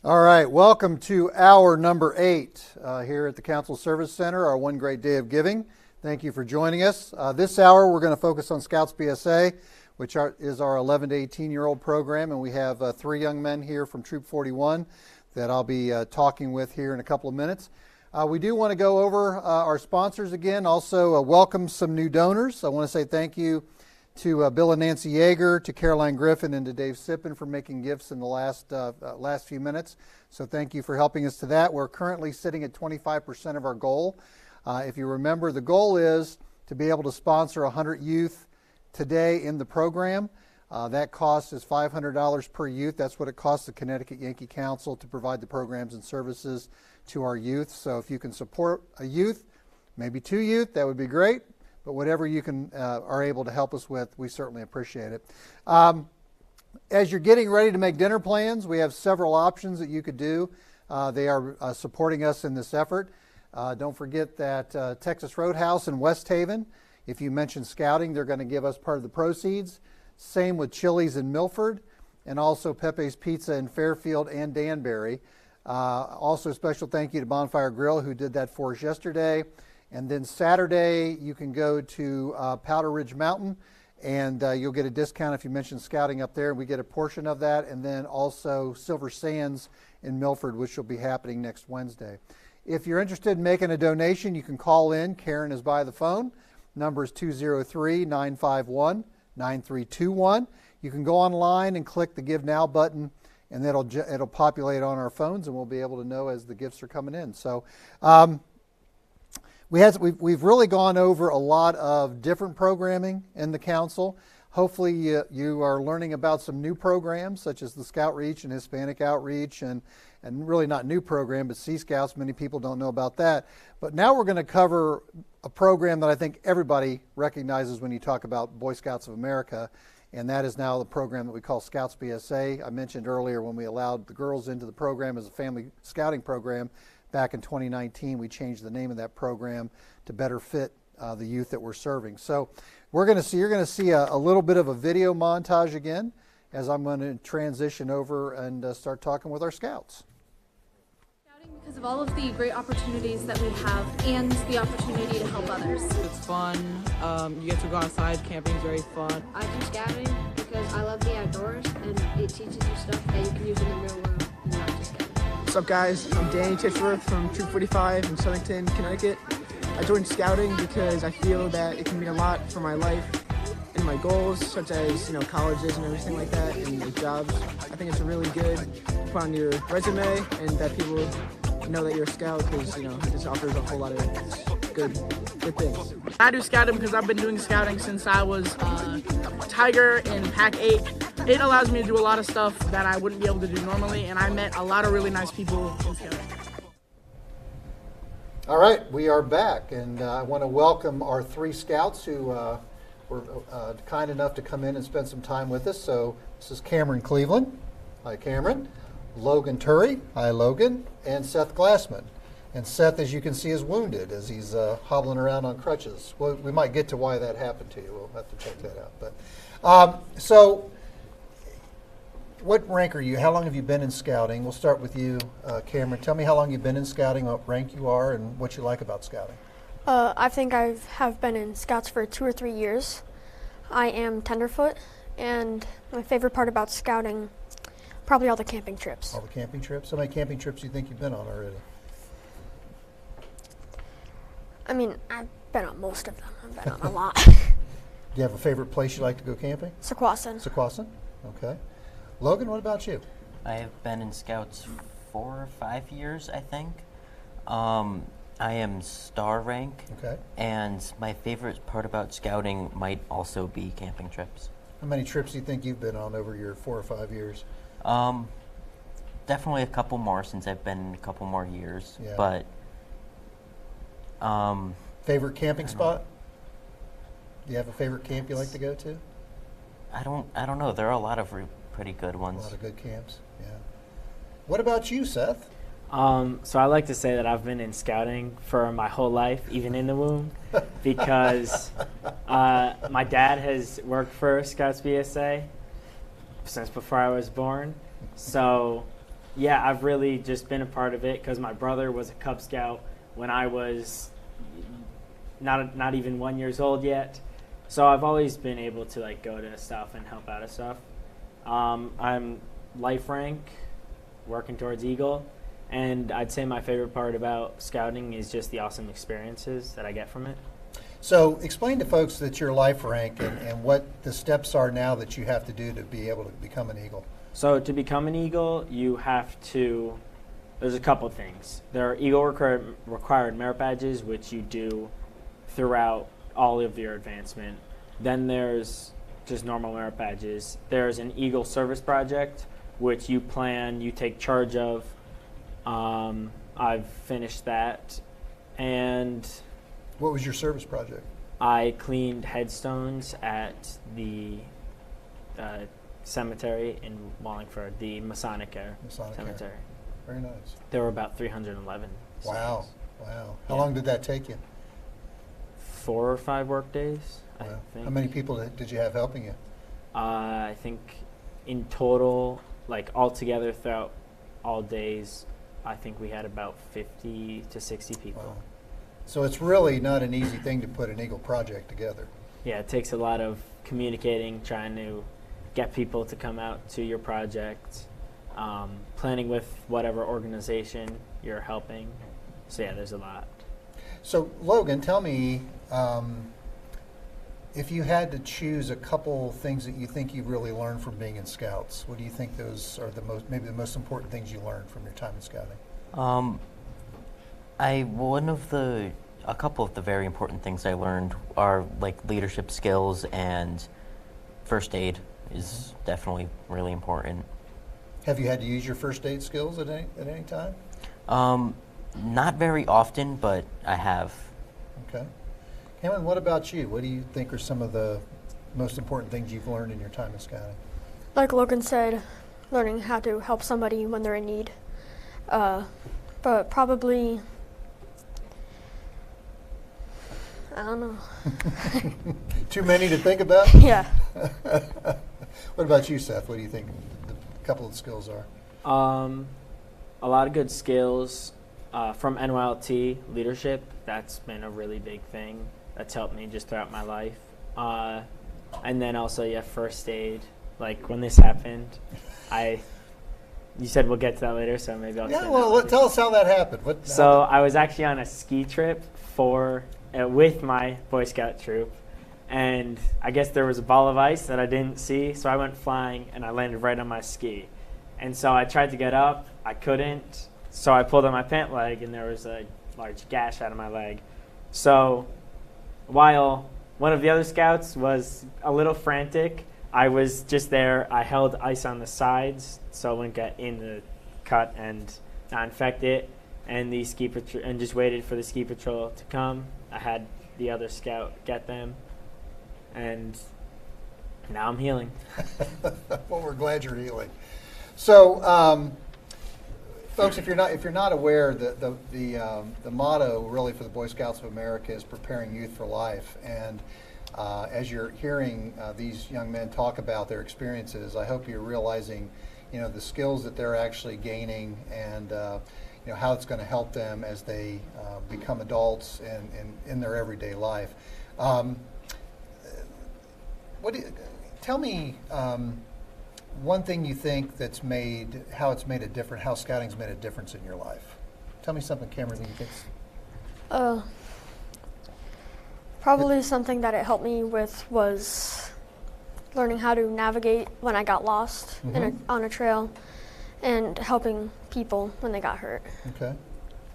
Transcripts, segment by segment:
All right, welcome to hour number 8 here at the Council Service Center, our One Great Day of Giving. Thank you for joining us. This hour we're going to focus on Scouts BSA, which is our 11 to 18-year-old program, and we have 3 young men here from Troop 41 that I'll be talking with here in a couple of minutes. We do want to go over our sponsors again, also welcome some new donors. I want to say thank you to Bill and Nancy Yeager, to Caroline Griffin, and to Dave Sippen for making gifts in the last few minutes. So thank you for helping us to that. We're currently sitting at 25% of our goal. If you remember, the goal is to be able to sponsor 100 youth today in the program. That cost is $500 per youth. That's what it costs the Connecticut Yankee Council to provide the programs and services to our youth. So if you can support a youth, maybe 2 youth, that would be great. But whatever you can are able to help us with, we certainly appreciate it. As you're getting ready to make dinner plans, we have several options that you could do. They are supporting us in this effort. Don't forget that Texas Roadhouse in West Haven, if you mention scouting, they're going to give us part of the proceeds. Same with Chili's in Milford, and also Pepe's Pizza in Fairfield and Danbury. Also, a special thank you to Bonfire Grill, who did that for us yesterday. And then Saturday, you can go to Powder Ridge Mountain, and you'll get a discount if you mention scouting up there. We get a portion of that. And then also Silver Sands in Milford, which will be happening next Wednesday. If you're interested in making a donation, you can call in. Karen is by the phone. Number is 203-951-9321. You can go online and click the Give Now button, and it'll populate on our phones, and we'll be able to know as the gifts are coming in. So we've really gone over a lot of different programming in the council. Hopefully you are learning about some new programs such as the Scout Reach and Hispanic Outreach, and really not new program, but Sea Scouts. Many people don't know about that. But now we're going to cover a program that I think everybody recognizes when you talk about Boy Scouts of America, and that is now the program that we call Scouts BSA. I mentioned earlier when we allowed the girls into the program as a family scouting program, back in 2019, we changed the name of that program to better fit the youth that we're serving. So you're going to see a little bit of a video montage again as I'm going to transition over and start talking with our scouts. Scouting because of all of the great opportunities that we have and the opportunity to help others. It's fun. You get to go outside. Camping is very fun. I do scouting because I love the outdoors and it teaches you stuff that you can use in the real world and not just scouting. What's up, guys? I'm Danny Titchworth from Troop 45 in Southington, Connecticut. I joined scouting because I feel that it can mean a lot for my life and my goals, such as colleges and everything like that, and jobs. I think it's a really good to put on your resume, and that people know that you're a scout because it just offers a whole lot of good things. I do scouting because I've been doing scouting since I was Tiger in Pack 8. It allows me to do a lot of stuff that I wouldn't be able to do normally, and I met a lot of really nice people in scouting. All right, we are back, and I want to welcome our 3 scouts who were kind enough to come in and spend some time with us. So this is Cameron Cleveland. Hi, Cameron. Logan Turry. Hi, Logan. And Seth Glassman. And Seth, as you can see, is wounded as he's hobbling around on crutches. Well, we might get to why that happened to you. We'll have to check that out. But so what rank are you? How long have you been in scouting? We'll start with you, Cameron. Tell me how long you've been in scouting, what rank you are, and what you like about scouting. I think I have been in Scouts for 2 or 3 years. I am tenderfoot, and my favorite part about scouting, probably all the camping trips. All the camping trips? How many camping trips do you think you've been on already? I mean, I've been on most of them. I've been on a lot. Do you have a favorite place you like to go camping? Sequoias. Sequoia? Okay. Logan, what about you? I have been in Scouts 4 or 5 years, I think. I am star rank, Okay. and my favorite part about scouting might also be camping trips. How many trips do you think you've been on over your 4 or 5 years? Definitely a couple more since I've been a couple more years, Yeah. but Favorite camping spot? Do you have a favorite camp you like to go to? I don't know. There are a lot of pretty good A ones. lot of good camps, yeah. What about you, Seth? So I like to say that I've been in scouting for my whole life, even in the womb, because my dad has worked for Scouts BSA since before I was born. So, yeah, I've really just been a part of it because my brother was a Cub Scout when I was not even 1 year old yet. So I've always been able to like go to stuff and help out of stuff. I'm life rank, working towards Eagle, and I'd say my favorite part about scouting is just the awesome experiences that I get from it. So explain to folks that your life rank and what the steps are now that you have to do to be able to become an Eagle. So to become an Eagle, you have to, there's a couple things. There are Eagle required merit badges, which you do throughout all of your advancement. Then there's just normal merit badges. There's an Eagle service project, which you take charge of. I've finished that. And What was your service project? I cleaned headstones at the cemetery in Wallingford, the Masonic Care Masonic Cemetery. Very nice. There were about 311. Wow. stones. Wow. How Yeah. long did that take you? 4 or 5 work days, I Wow. think. How many people did you have helping you? I think in total, like all together throughout all days, I think we had about 50 to 60 people. Wow. So it's really not an easy thing to put an Eagle project together. Yeah, it takes a lot of communicating, trying to get people to come out to your project, planning with whatever organization you're helping. So yeah, there's a lot. So Logan, tell me, if you had to choose a couple things that you think you've really learned from being in Scouts, what do you think those are maybe the most important things you learned from your time in Scouting? A couple of the very important things I learned are like leadership skills, and first aid is definitely really important. Have you had to use your first aid skills at any time? Not very often, but I have. Okay. Cameron, what about you? What do you think are some of the most important things you've learned in your time in Scouting? Like Logan said, learning how to help somebody when they're in need. But probably, I don't know. Too many to think about? Yeah. What about you, Seth? What do you think a couple of the skills are? A lot of good skills from NYLT leadership. That's been a really big thing. That's helped me just throughout my life. And then also, yeah, first aid. Like when this happened, you said we'll get to that later, so maybe I'll. Yeah, say well, that tell us how that happened. So I was actually on a ski trip with my Boy Scout troop, and I guess there was a ball of ice that I didn't see, so I went flying and I landed right on my ski. And so I tried to get up, I couldn't, so I pulled on my pant leg and there was a large gash out of my leg. So while one of the other scouts was a little frantic, I was just there. I held ice on the sides so it wouldn't get in the cut and not infect it, and the ski patrol, and just waited for the ski patrol to come. I had the other scout get them, and now I'm healing. Well, we're glad you're healing. So, folks, if you're not aware, the motto really for the Boy Scouts of America is preparing youth for life. And as you're hearing these young men talk about their experiences, I hope you're realizing, the skills that they're actually gaining, and how it's going to help them as they become adults and in their everyday life. Tell me one thing you think how scouting's made a difference in your life. Tell me something, Cameron, that you think. Probably something that it helped me with was learning how to navigate when I got lost on a trail, and helping people when they got hurt. Okay.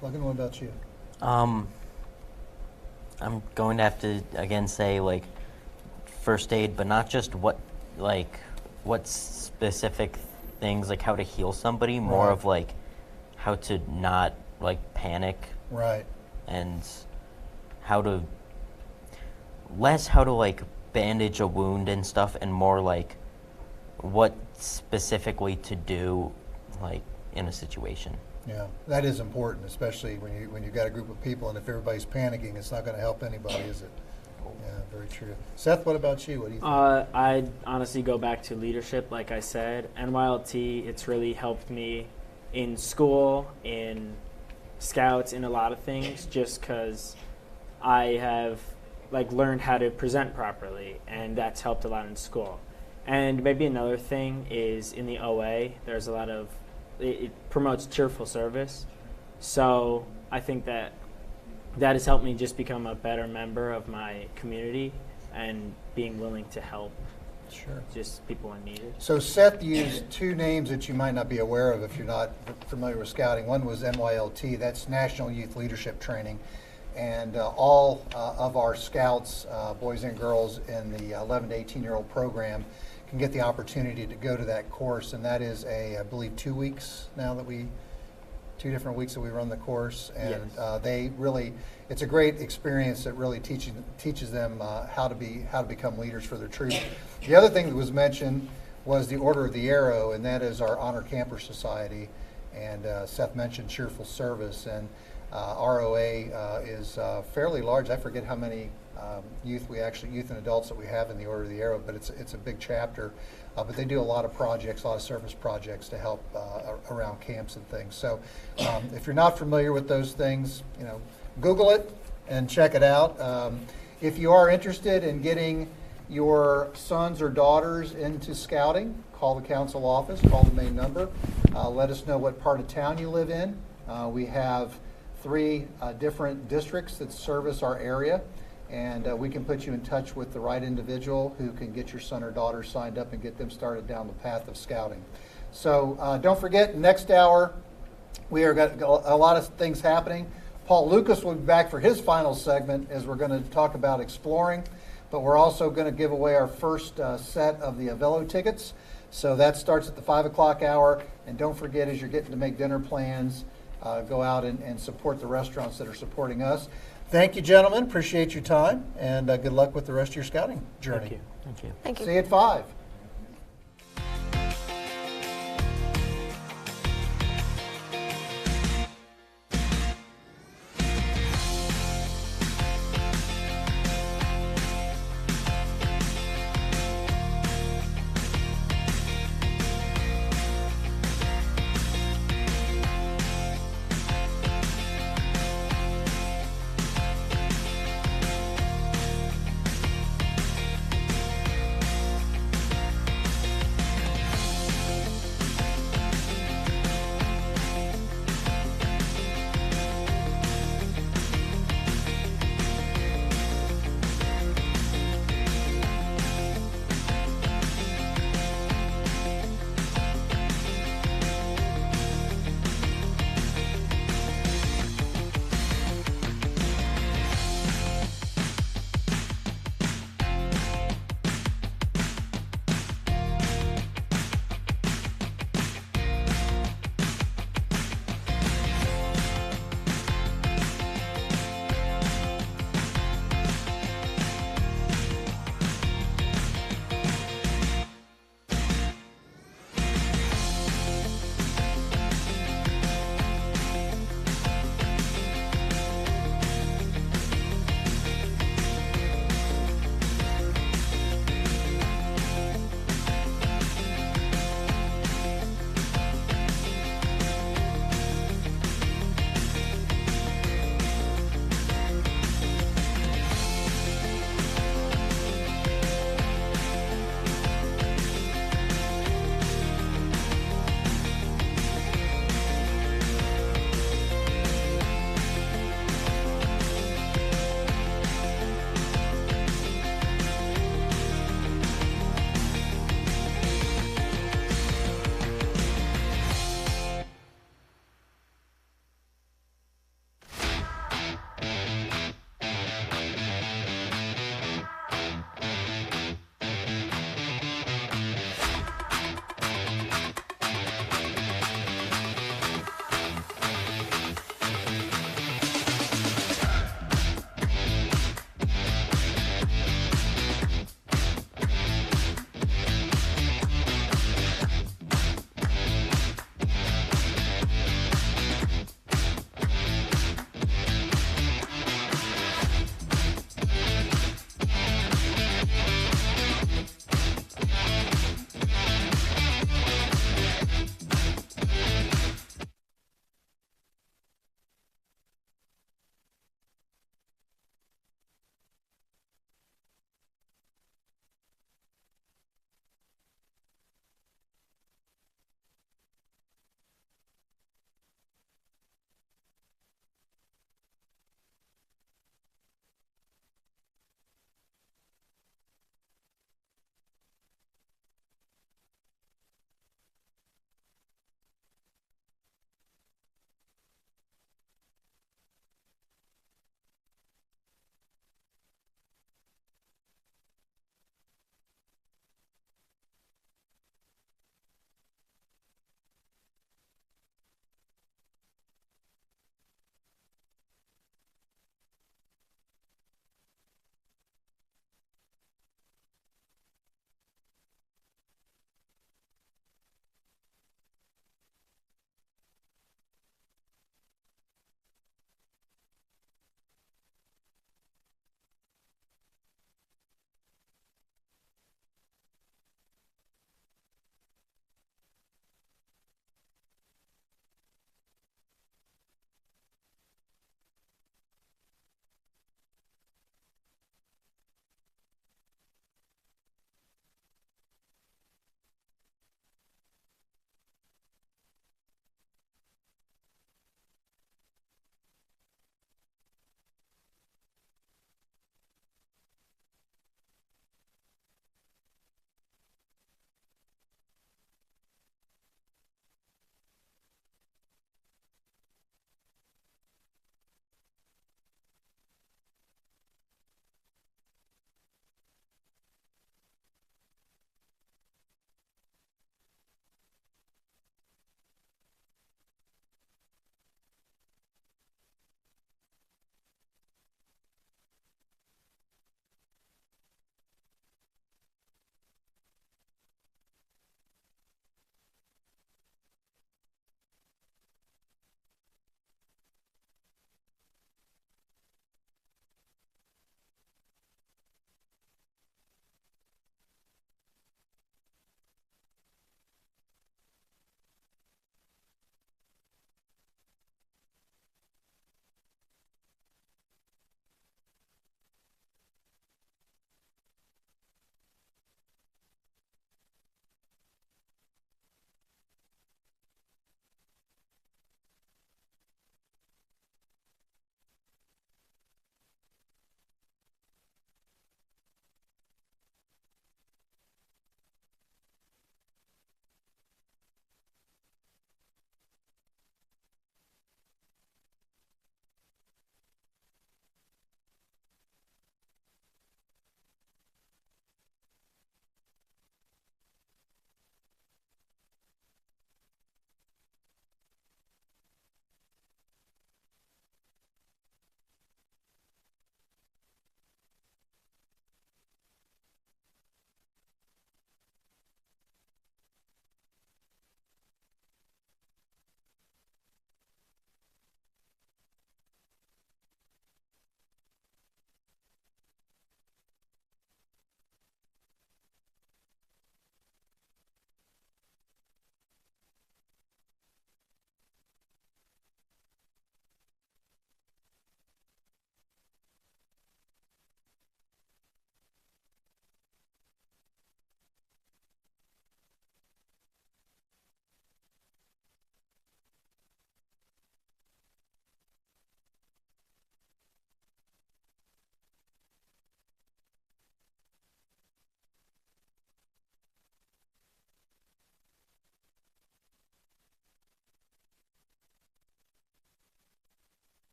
Logan, what about you? I'm going to have to again say like first aid, but not just what specific things, like how to heal somebody, more Right. of like how to not like panic, Right. and how to like bandage a wound and stuff, and more like what specifically to do like in a situation. Yeah, that is important, especially when you've got a group of people, and if everybody's panicking, it's not going to help anybody, is it? Yeah, very true. Seth, what about you? What do you think? I'd honestly go back to leadership, like I said. NYLT, it's really helped me in school, in Scouts, in a lot of things, just because I have learned how to present properly, and that's helped a lot in school. And maybe another thing is in the OA, there's a lot of, it promotes cheerful service. So I think that has helped me just become a better member of my community and being willing to help Sure. just people when needed. So Seth used two names that you might not be aware of if you're not familiar with scouting. One was NYLT, that's National Youth Leadership Training. And all of our scouts, boys and girls in the 11 to 18-year-old program can get the opportunity to go to that course. And that is I believe, 2 weeks now that 2 different weeks that we run the course. And Yes. It's a great experience that really teaches them how to become leaders for their troops. The other thing that was mentioned was the Order of the Arrow, and that is our Honor Camper Society. And Seth mentioned cheerful service, and ROA is fairly large. I forget how many youth and adults that we have in the Order of the Arrow, but it's a big chapter. But they do a lot of projects, a lot of service projects to help around camps and things. So if you're not familiar with those things, Google it and check it out. If you are interested in getting your sons or daughters into scouting, call the council office, call the main number. Let us know what part of town you live in. We have 3 different districts that service our area, and we can put you in touch with the right individual who can get your son or daughter signed up and get them started down the path of scouting. So don't forget, next hour we are got a lot of things happening. Paul Lucas will be back for his final segment as we're going to talk about exploring, but we're also going to give away our first set of the Avelo tickets. So that starts at the 5 o'clock hour, and don't forget, as you're getting to make dinner plans, go out and support the restaurants that are supporting us. Thank you, gentlemen. Appreciate your time, and good luck with the rest of your scouting journey. Thank you. Thank you. Thank you. See you at 5.